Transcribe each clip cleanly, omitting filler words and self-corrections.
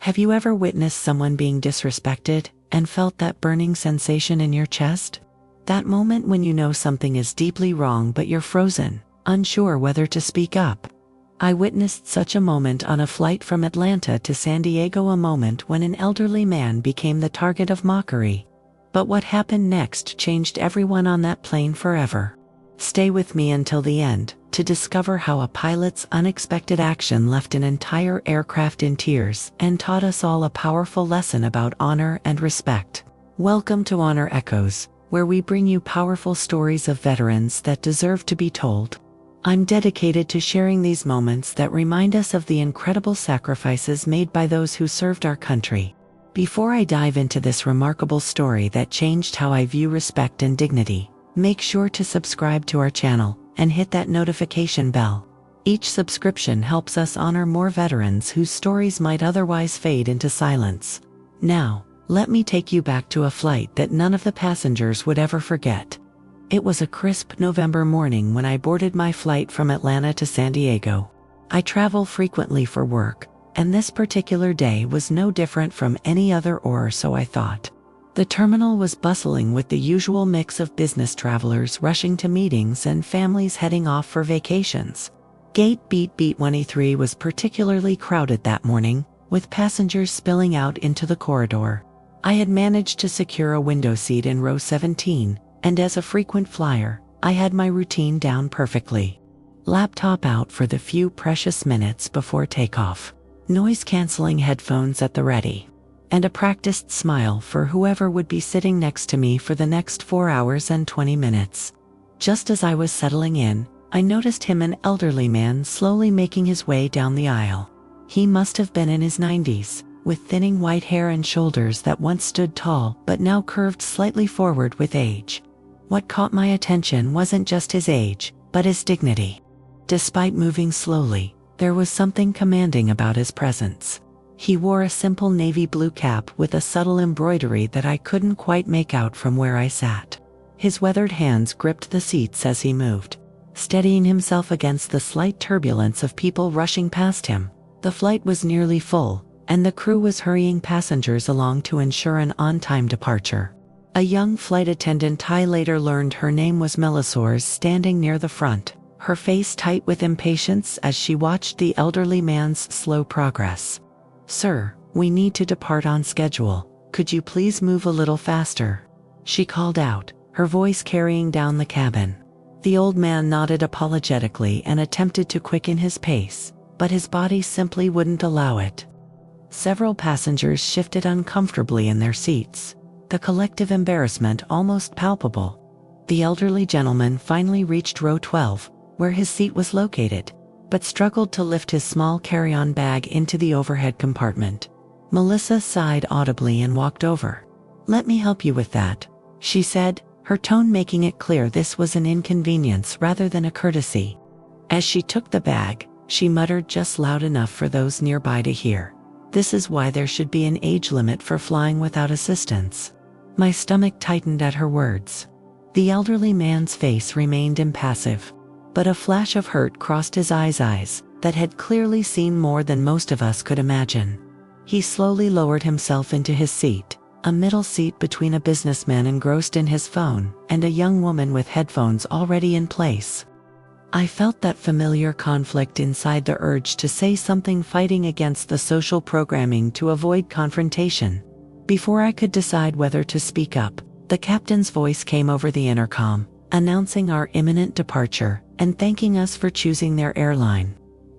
Have you ever witnessed someone being disrespected and felt that burning sensation in your chest? That moment when you know something is deeply wrong but you're frozen, unsure whether to speak up. I witnessed such a moment on a flight from Atlanta to San Diego, a moment when an elderly man became the target of mockery. But what happened next changed everyone on that plane forever. Stay with me until the end to discover how a pilot's unexpected action left an entire aircraft in tears and taught us all a powerful lesson about honor and respect. Welcome to Honor Echoes, where we bring you powerful stories of veterans that deserve to be told. I'm dedicated to sharing these moments that remind us of the incredible sacrifices made by those who served our country. Before I dive into this remarkable story that changed how I view respect and dignity, make sure to subscribe to our channel and hit that notification bell. Each subscription helps us honor more veterans whose stories might otherwise fade into silence. Now, let me take you back to a flight that none of the passengers would ever forget. It was a crisp November morning when I boarded my flight from Atlanta to San Diego. I travel frequently for work, and this particular day was no different from any other, or so I thought. The terminal was bustling with the usual mix of business travelers rushing to meetings and families heading off for vacations. Gate B23 was particularly crowded that morning, with passengers spilling out into the corridor. I had managed to secure a window seat in row 17, and as a frequent flyer, I had my routine down perfectly. Laptop out for the few precious minutes before takeoff. Noise-canceling headphones at the ready. And a practiced smile for whoever would be sitting next to me for the next 4 hours and 20 minutes. Just as I was settling in, I noticed him, an elderly man, slowly making his way down the aisle. He must have been in his 90s, with thinning white hair and shoulders that once stood tall but now curved slightly forward with age. What caught my attention wasn't just his age, but his dignity. Despite moving slowly, there was something commanding about his presence. He wore a simple navy blue cap with a subtle embroidery that I couldn't quite make out from where I sat. His weathered hands gripped the seats as he moved, steadying himself against the slight turbulence of people rushing past him. The flight was nearly full, and the crew was hurrying passengers along to ensure an on-time departure. A young flight attendant, I later learned her name was Melissa, was standing near the front, her face tight with impatience as she watched the elderly man's slow progress. "Sir, we need to depart on schedule. Could you please move a little faster?" she called out, her voice carrying down the cabin. The old man nodded apologetically and attempted to quicken his pace, but his body simply wouldn't allow it. Several passengers shifted uncomfortably in their seats, the collective embarrassment almost palpable. The elderly gentleman finally reached row 12, where his seat was located, but struggled to lift his small carry-on bag into the overhead compartment. Melissa sighed audibly and walked over. "Let me help you with that," she said, her tone making it clear this was an inconvenience rather than a courtesy. As she took the bag, she muttered just loud enough for those nearby to hear, "This is why there should be an age limit for flying without assistance." My stomach tightened at her words. The elderly man's face remained impassive, but a flash of hurt crossed his eyes that had clearly seen more than most of us could imagine. He slowly lowered himself into his seat, a middle seat between a businessman engrossed in his phone and a young woman with headphones already in place. I felt that familiar conflict inside, the urge to say something, fighting against the social programming to avoid confrontation. Before I could decide whether to speak up, the captain's voice came over the intercom, announcing our imminent departure and thanking us for choosing their airline.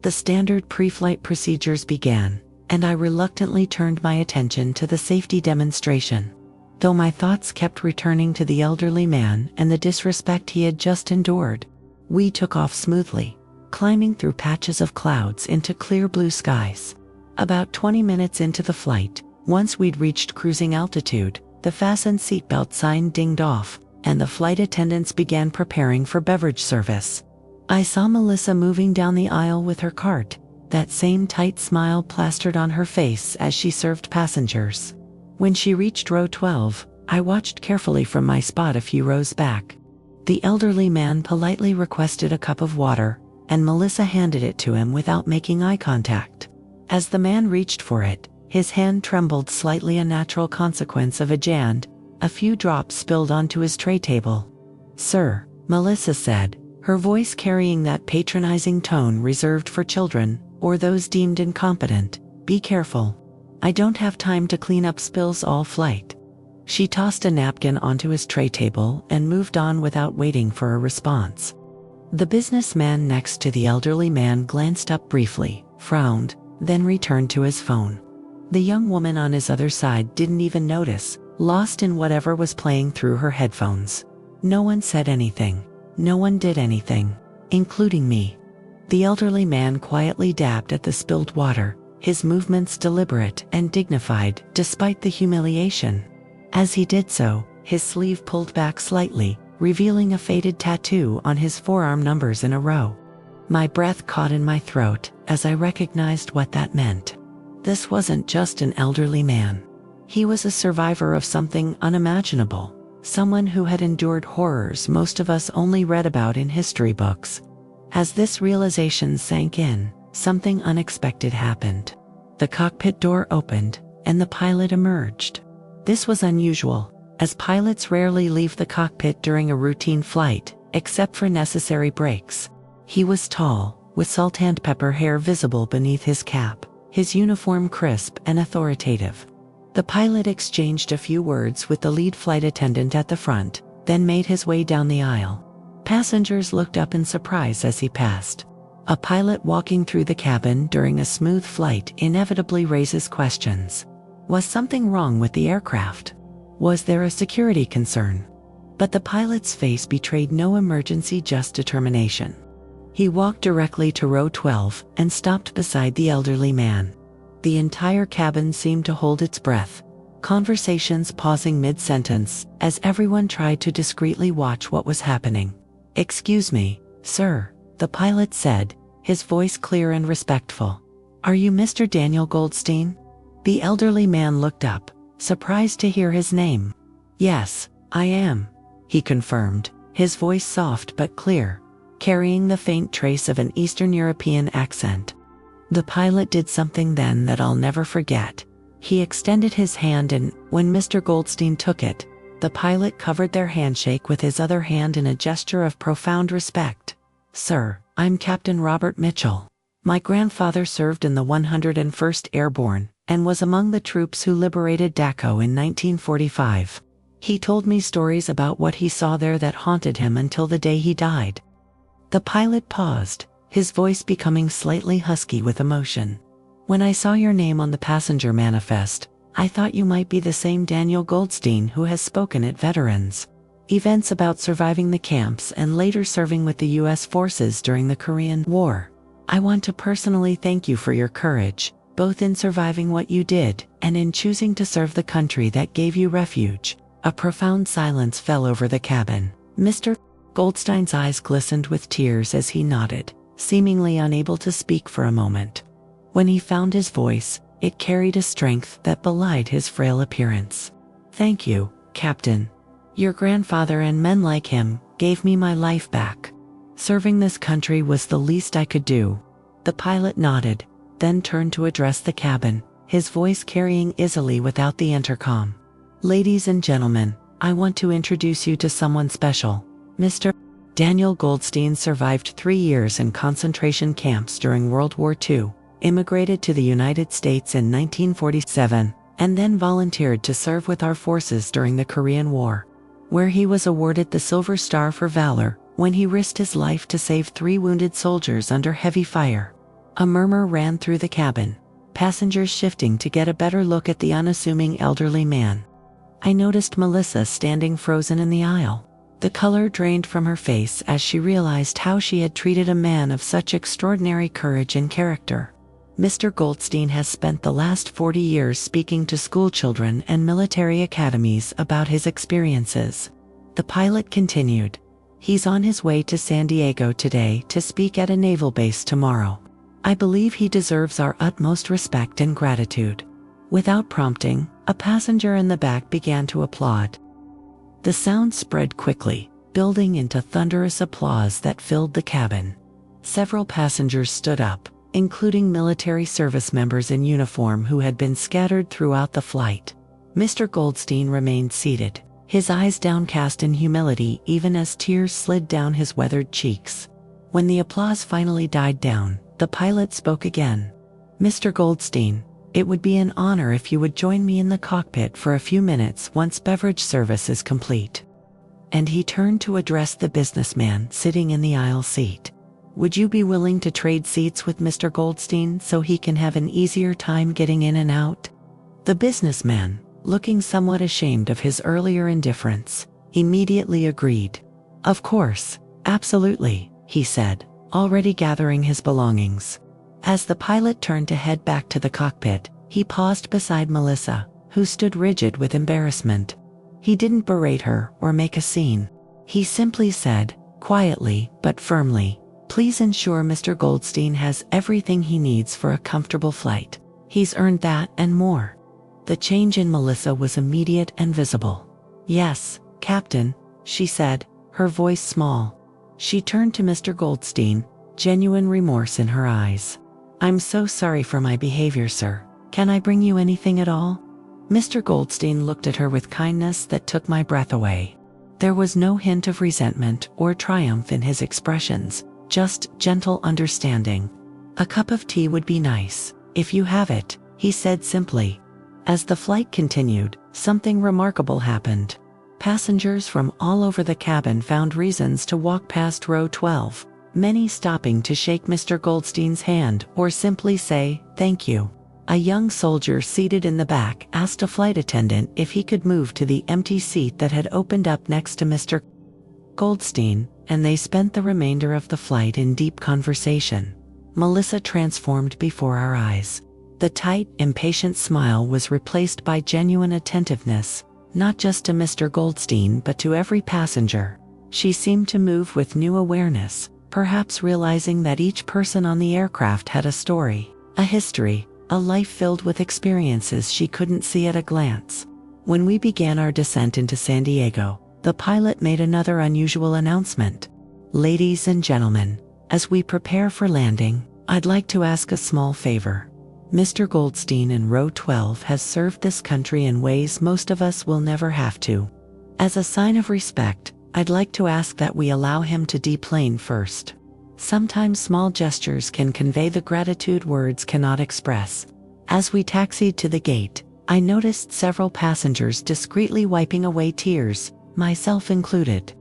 The standard pre-flight procedures began, and I reluctantly turned my attention to the safety demonstration. Though my thoughts kept returning to the elderly man and the disrespect he had just endured. We took off smoothly, climbing through patches of clouds into clear blue skies. About 20 minutes into the flight, once we'd reached cruising altitude, the fasten seatbelt sign dinged off, and the flight attendants began preparing for beverage service. I saw Melissa moving down the aisle with her cart, that same tight smile plastered on her face as she served passengers. When she reached row 12, I watched carefully from my spot a few rows back. The elderly man politely requested a cup of water, and Melissa handed it to him without making eye contact. As the man reached for it, His hand trembled slightly, a natural consequence of and a few drops spilled onto his tray table. "Sir," Melissa said, her voice carrying that patronizing tone reserved for children or those deemed incompetent, "be careful. I don't have time to clean up spills all flight." She tossed a napkin onto his tray table and moved on without waiting for a response. The businessman next to the elderly man glanced up briefly, frowned, then returned to his phone. The young woman on his other side didn't even notice, lost in whatever was playing through her headphones. No one said anything. No one did anything, including me. The elderly man quietly dabbed at the spilled water, his movements deliberate and dignified despite the humiliation. As he did so, his sleeve pulled back slightly, revealing a faded tattoo on his forearm, numbers in a row. My breath caught in my throat as I recognized what that meant. This wasn't just an elderly man. He was a survivor of something unimaginable, someone who had endured horrors most of us only read about in history books. As this realization sank in, something unexpected happened. The cockpit door opened, and the pilot emerged. This was unusual, as pilots rarely leave the cockpit during a routine flight, except for necessary breaks. He was tall, with salt and pepper hair visible beneath his cap, his uniform crisp and authoritative. The pilot exchanged a few words with the lead flight attendant at the front, then made his way down the aisle. Passengers looked up in surprise as he passed. A pilot walking through the cabin during a smooth flight inevitably raises questions. Was something wrong with the aircraft? Was there a security concern? But the pilot's face betrayed no emergency, just determination. He walked directly to row 12 and stopped beside the elderly man. The entire cabin seemed to hold its breath, conversations pausing mid-sentence as everyone tried to discreetly watch what was happening. "Excuse me, sir," the pilot said, his voice clear and respectful. "Are you Mr. Daniel Goldstein?" The elderly man looked up, surprised to hear his name. "Yes, I am," he confirmed, his voice soft but clear, carrying the faint trace of an Eastern European accent. The pilot did something then that I'll never forget. He extended his hand, and when Mr. Goldstein took it, the pilot covered their handshake with his other hand in a gesture of profound respect. "Sir, I'm Captain Robert Mitchell. My grandfather served in the 101st Airborne and was among the troops who liberated Dachau in 1945. He told me stories about what he saw there that haunted him until the day he died." The pilot paused, his voice becoming slightly husky with emotion. "When I saw your name on the passenger manifest, I thought you might be the same Daniel Goldstein who has spoken at veterans events about surviving the camps and later serving with the U.S. forces during the Korean War. I want to personally thank you for your courage, both in surviving what you did and in choosing to serve the country that gave you refuge." A profound silence fell over the cabin. Mr. Goldstein's eyes glistened with tears as he nodded, seemingly unable to speak for a moment. When he found his voice, it carried a strength that belied his frail appearance. "Thank you, Captain. Your grandfather and men like him gave me my life back. Serving this country was the least I could do." The pilot nodded, then turned to address the cabin, his voice carrying easily without the intercom. "Ladies and gentlemen, I want to introduce you to someone special. Mr. Daniel Goldstein survived 3 years in concentration camps during World War II, immigrated to the United States in 1947, and then volunteered to serve with our forces during the Korean War, where he was awarded the Silver Star for valor when he risked his life to save 3 wounded soldiers under heavy fire." A murmur ran through the cabin, passengers shifting to get a better look at the unassuming elderly man. I noticed Melissa standing frozen in the aisle. The color drained from her face as she realized how she had treated a man of such extraordinary courage and character. Mr. Goldstein has spent the last 40 years speaking to schoolchildren and military academies about his experiences. The pilot continued. He's on his way to San Diego today to speak at a naval base tomorrow. I believe he deserves our utmost respect and gratitude. Without prompting, a passenger in the back began to applaud. The sound spread quickly, building into thunderous applause that filled the cabin. Several passengers stood up, including military service members in uniform who had been scattered throughout the flight. Mr. Goldstein remained seated, his eyes downcast in humility even as tears slid down his weathered cheeks. When the applause finally died down, the pilot spoke again. "Mr. Goldstein, it would be an honor if you would join me in the cockpit for a few minutes once beverage service is complete." And he turned to address the businessman sitting in the aisle seat. "Would you be willing to trade seats with Mr. Goldstein so he can have an easier time getting in and out?" The businessman, looking somewhat ashamed of his earlier indifference, immediately agreed. "Of course, absolutely," he said, already gathering his belongings. As the pilot turned to head back to the cockpit, he paused beside Melissa, who stood rigid with embarrassment. He didn't berate her or make a scene. He simply said, quietly but firmly, "Please ensure Mr. Goldstein has everything he needs for a comfortable flight. He's earned that and more." The change in Melissa was immediate and visible. "Yes, Captain," she said, her voice small. She turned to Mr. Goldstein, genuine remorse in her eyes. "I'm so sorry for my behavior, sir. Can I bring you anything at all?" Mr. Goldstein looked at her with kindness that took my breath away. There was no hint of resentment or triumph in his expressions, just gentle understanding. "A cup of tea would be nice, if you have it," he said simply. As the flight continued, something remarkable happened. Passengers from all over the cabin found reasons to walk past row 12, many stopping to shake Mr. Goldstein's hand or simply say, "Thank you." A young soldier seated in the back asked a flight attendant if he could move to the empty seat that had opened up next to Mr. Goldstein, and they spent the remainder of the flight in deep conversation. Melissa transformed before our eyes. The tight, impatient smile was replaced by genuine attentiveness, not just to Mr. Goldstein but to every passenger. She seemed to move with new awareness, perhaps realizing that each person on the aircraft had a story, a history, a life filled with experiences she couldn't see at a glance. When we began our descent into San Diego, the pilot made another unusual announcement. "Ladies and gentlemen, as we prepare for landing, I'd like to ask a small favor. Mr. Goldstein in row 12 has served this country in ways most of us will never have to. As a sign of respect, I'd like to ask that we allow him to deplane first. Sometimes small gestures can convey the gratitude words cannot express." As we taxied to the gate, I noticed several passengers discreetly wiping away tears, myself included.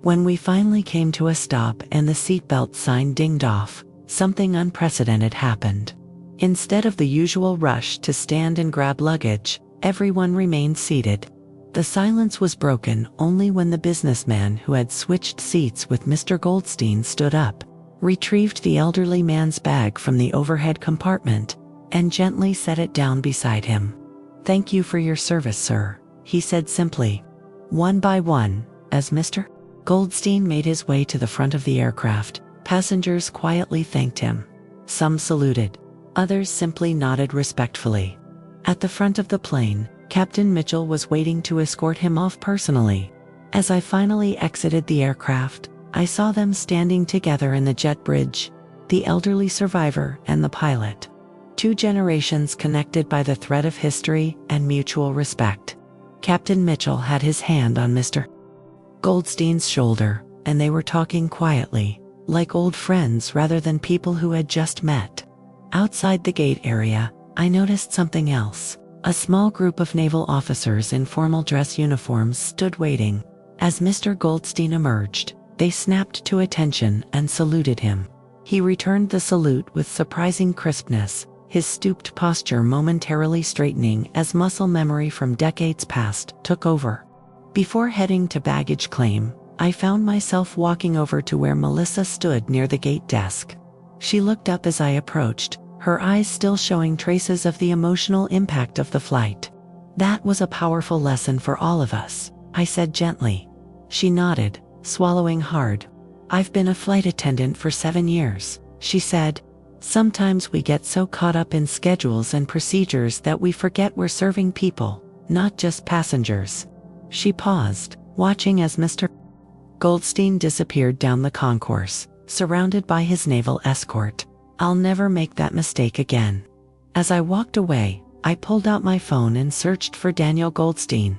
When we finally came to a stop and the seatbelt sign dinged off, something unprecedented happened. Instead of the usual rush to stand and grab luggage, everyone remained seated. The silence was broken only when the businessman who had switched seats with Mr. Goldstein stood up, retrieved the elderly man's bag from the overhead compartment, and gently set it down beside him. "Thank you for your service, sir," he said simply. One by one, as Mr. Goldstein made his way to the front of the aircraft, passengers quietly thanked him. Some saluted. Others simply nodded respectfully. At the front of the plane, Captain Mitchell was waiting to escort him off personally. As I finally exited the aircraft, I saw them standing together in the jet bridge, the elderly survivor and the pilot. 2 generations connected by the thread of history and mutual respect. Captain Mitchell had his hand on Mr. Goldstein's shoulder, and they were talking quietly, like old friends rather than people who had just met. Outside the gate area, I noticed something else. A small group of naval officers in formal dress uniforms stood waiting. As Mr. Goldstein emerged, they snapped to attention and saluted him. He returned the salute with surprising crispness, his stooped posture momentarily straightening as muscle memory from decades past took over. Before heading to baggage claim, I found myself walking over to where Melissa stood near the gate desk. She looked up as I approached, her eyes still showing traces of the emotional impact of the flight. "That was a powerful lesson for all of us," I said gently. She nodded, swallowing hard. "I've been a flight attendant for 7 years," she said. "Sometimes we get so caught up in schedules and procedures that we forget we're serving people, not just passengers." She paused, watching as Mr. Goldstein disappeared down the concourse, surrounded by his naval escort. I'll never make that mistake again. As I walked away, I pulled out my phone and searched for Daniel Goldstein.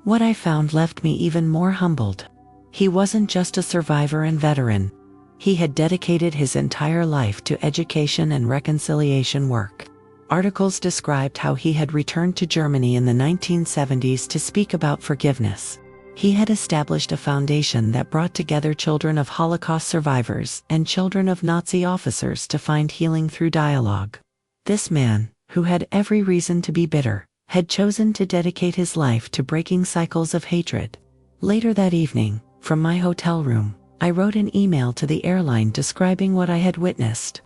What I found left me even more humbled. He wasn't just a survivor and veteran. He had dedicated his entire life to education and reconciliation work. Articles described how he had returned to Germany in the 1970s to speak about forgiveness. He had established a foundation that brought together children of Holocaust survivors and children of Nazi officers to find healing through dialogue. This man, who had every reason to be bitter, had chosen to dedicate his life to breaking cycles of hatred. Later that evening, from my hotel room, I wrote an email to the airline describing what I had witnessed.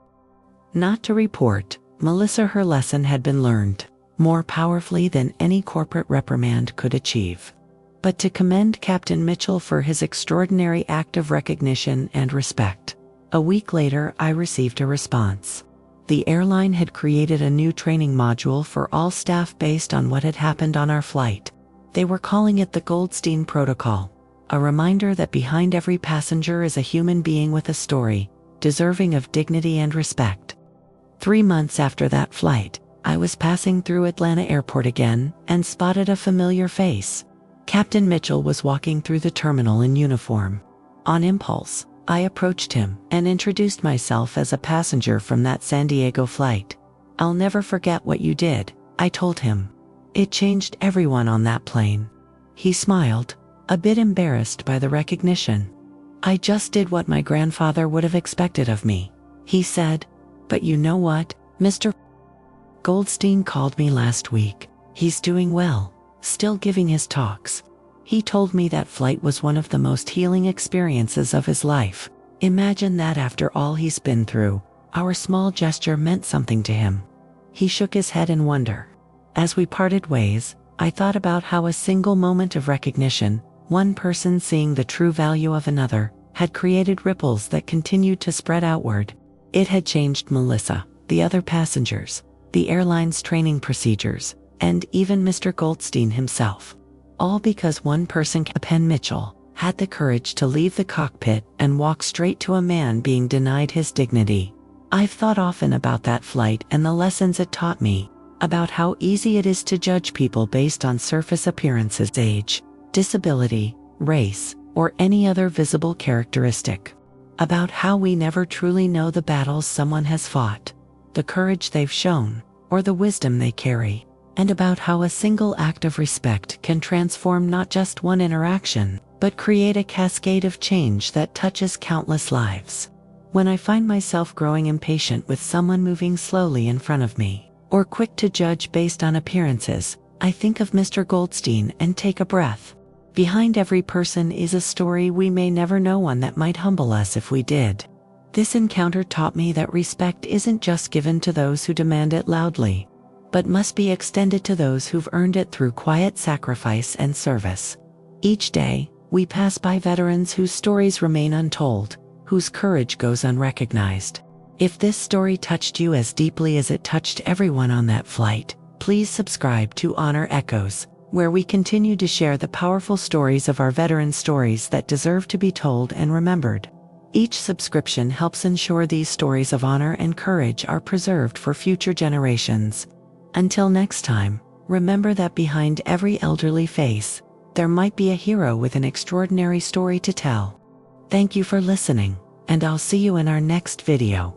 Not to report, Melissa, her lesson had been learned, more powerfully than any corporate reprimand could achieve. But to commend Captain Mitchell for his extraordinary act of recognition and respect. A week later, I received a response. The airline had created a new training module for all staff based on what had happened on our flight. They were calling it the Goldstein Protocol, a reminder that behind every passenger is a human being with a story, deserving of dignity and respect. 3 months after that flight, I was passing through Atlanta Airport again and spotted a familiar face. Captain Mitchell was walking through the terminal in uniform. On impulse, I approached him and introduced myself as a passenger from that San Diego flight. "I'll never forget what you did," I told him. "It changed everyone on that plane." He smiled, a bit embarrassed by the recognition. "I just did what my grandfather would have expected of me," he said. "But you know what, Mr. Goldstein called me last week. He's doing well, still giving his talks. He told me that flight was one of the most healing experiences of his life. Imagine that after all he's been through, our small gesture meant something to him." He shook his head in wonder. As we parted ways, I thought about how a single moment of recognition, one person seeing the true value of another, had created ripples that continued to spread outward. It had changed Melissa, the other passengers, the airline's training procedures, and even Mr. Goldstein himself. All because one person, Captain Mitchell, had the courage to leave the cockpit and walk straight to a man being denied his dignity. I've thought often about that flight and the lessons it taught me, about how easy it is to judge people based on surface appearances, age, disability, race, or any other visible characteristic. About how we never truly know the battles someone has fought, the courage they've shown, or the wisdom they carry. And about how a single act of respect can transform not just one interaction, but create a cascade of change that touches countless lives. When I find myself growing impatient with someone moving slowly in front of me, or quick to judge based on appearances, I think of Mr. Goldstein and take a breath. Behind every person is a story we may never know, one that might humble us if we did. This encounter taught me that respect isn't just given to those who demand it loudly, but must be extended to those who've earned it through quiet sacrifice and service. Each day, we pass by veterans whose stories remain untold, whose courage goes unrecognized. If this story touched you as deeply as it touched everyone on that flight, please subscribe to Honor Echoes, where we continue to share the powerful stories of our veteran, stories that deserve to be told and remembered. Each subscription helps ensure these stories of honor and courage are preserved for future generations. Until next time, remember that behind every elderly face, there might be a hero with an extraordinary story to tell. Thank you for listening, and I'll see you in our next video.